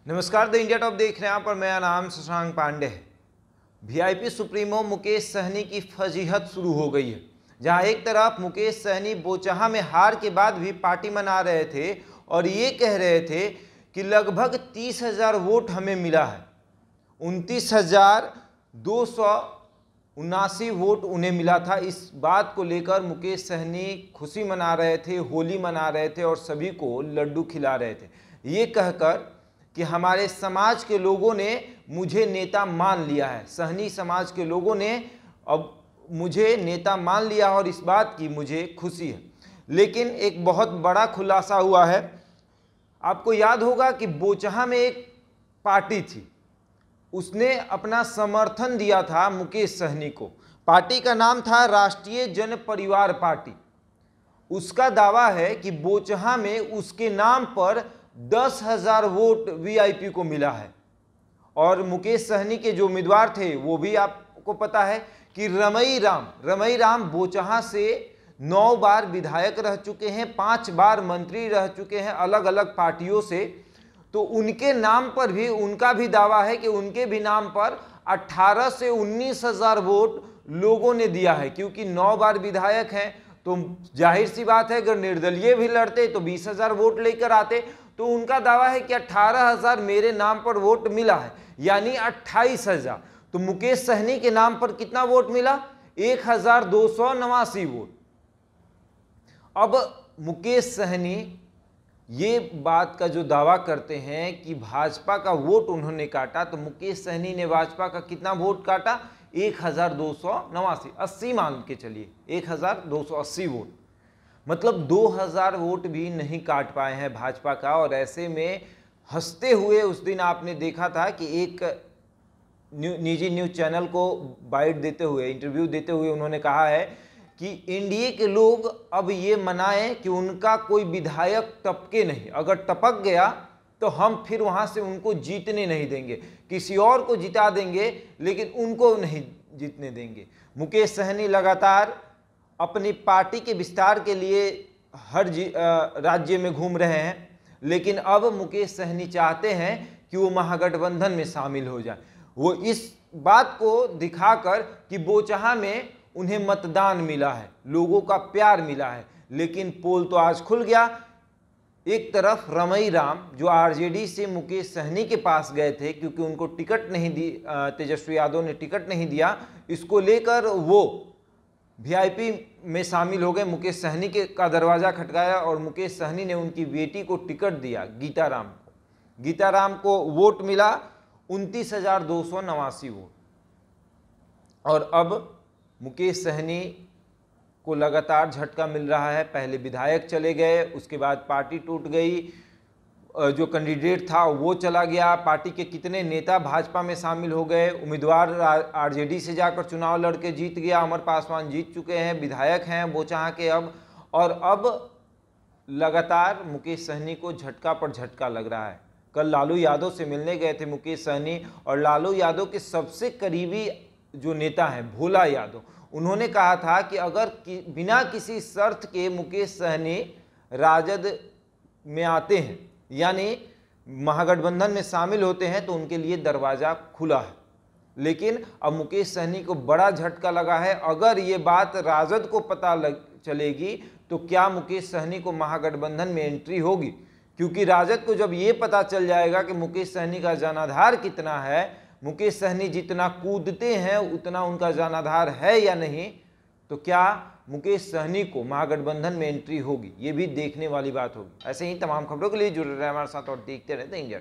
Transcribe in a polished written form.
नमस्कार, the India top देख रहे हैं आप और मेरा नाम शशांक पांडे है। वीआईपी सुप्रीमो मुकेश सहनी की फजीहत शुरू हो गई है। जहां एक तरफ मुकेश सहनी बोचहा में हार के बाद भी पार्टी मना रहे थे और ये कह रहे थे कि लगभग 30,000 वोट हमें मिला है। 29,279 वोट उन्हें मिला था। इस बात को लेकर मुकेश सहनी खुशी मना रहे थे, होली मना रहे थे और सभी को लड्डू खिला रहे थे, ये कहकर कि हमारे समाज के लोगों ने मुझे नेता मान लिया है। सहनी समाज के लोगों ने अब मुझे नेता मान लिया और इस बात की मुझे खुशी है। लेकिन एक बहुत बड़ा खुलासा हुआ है। आपको याद होगा कि बोचहा में एक पार्टी थी, उसने अपना समर्थन दिया था मुकेश सहनी को। पार्टी का नाम था राष्ट्रीय जन परिवार पार्टी। उसका दावा है कि बोचहा में उसके नाम पर 10,000 वोट वीआईपी को मिला है। और मुकेश सहनी के जो उम्मीदवार थे वो भी आपको पता है कि रमई राम बोचहा से 9 बार विधायक रह चुके हैं, 5 बार मंत्री रह चुके हैं अलग अलग पार्टियों से। तो उनके नाम पर भी, उनका भी दावा है कि उनके भी नाम पर 18 से 19,000 वोट लोगों ने दिया है। क्योंकि 9 बार विधायक हैं तो जाहिर सी बात है, अगर निर्दलीय भी लड़ते तो 20,000 वोट लेकर आते। तो उनका दावा है कि 18,000 मेरे नाम पर वोट मिला है, यानी 28,000। तो मुकेश सहनी के नाम पर कितना वोट मिला? 1,289 वोट। अब मुकेश सहनी ये बात का जो दावा करते हैं कि भाजपा का वोट उन्होंने काटा, तो मुकेश सहनी ने भाजपा का कितना वोट काटा? 1,289, 80 मान के चलिए, 1,280 वोट। मतलब 2,000 वोट भी नहीं काट पाए हैं भाजपा का। और ऐसे में हंसते हुए उस दिन आपने देखा था कि एक निजी न्यूज़ चैनल को बाइट देते हुए, इंटरव्यू देते हुए उन्होंने कहा है कि एनडीए के लोग अब ये मनाएं कि उनका कोई विधायक टपके नहीं। अगर टपक गया तो हम फिर वहाँ से उनको जीतने नहीं देंगे, किसी और को जिता देंगे लेकिन उनको नहीं जीतने देंगे। मुकेश सहनी लगातार अपनी पार्टी के विस्तार के लिए हर राज्य में घूम रहे हैं, लेकिन अब मुकेश सहनी चाहते हैं कि वो महागठबंधन में शामिल हो जाए। वो इस बात को दिखाकर कि बोचहा में उन्हें मतदान मिला है, लोगों का प्यार मिला है। लेकिन पोल तो आज खुल गया। एक तरफ रमई राम जो आरजेडी से मुकेश सहनी के पास गए थे क्योंकि उनको टिकट नहीं दी, तेजस्वी यादव ने टिकट नहीं दिया, इसको लेकर वो वीआईपी में शामिल हो गए। मुकेश सहनी का दरवाज़ा खटकाया और मुकेश सहनी ने उनकी बेटी को टिकट दिया, गीताराम को वोट मिला 29,289 वोट। और अब मुकेश सहनी को लगातार झटका मिल रहा है। पहले विधायक चले गए, उसके बाद पार्टी टूट गई, जो कैंडिडेट था वो चला गया, पार्टी के कितने नेता भाजपा में शामिल हो गए, उम्मीदवार आरजेडी से जाकर चुनाव लड़के जीत गया, अमर पासवान जीत चुके हैं, विधायक हैं बोचहा के अब। और अब लगातार मुकेश सहनी को झटका पर झटका लग रहा है। कल लालू यादव से मिलने गए थे मुकेश सहनी और लालू यादव के सबसे करीबी जो नेता हैं भोला यादव, उन्होंने कहा था कि अगर बिना किसी शर्त के मुकेश सहनी राजद में आते हैं, यानी महागठबंधन में शामिल होते हैं, तो उनके लिए दरवाज़ा खुला है। लेकिन अब मुकेश सहनी को बड़ा झटका लगा है। अगर ये बात राजद को पता चलेगी तो क्या मुकेश सहनी को महागठबंधन में एंट्री होगी? क्योंकि राजद को जब ये पता चल जाएगा कि मुकेश सहनी का जनाधार कितना है, मुकेश सहनी जितना कूदते हैं उतना उनका जनाधार है या नहीं, तो क्या मुकेश सहनी को महागठबंधन में एंट्री होगी? ये भी देखने वाली बात होगी। ऐसे ही तमाम खबरों के लिए जुड़े रहे हमारे साथ और देखते रहते हैं इंडिया।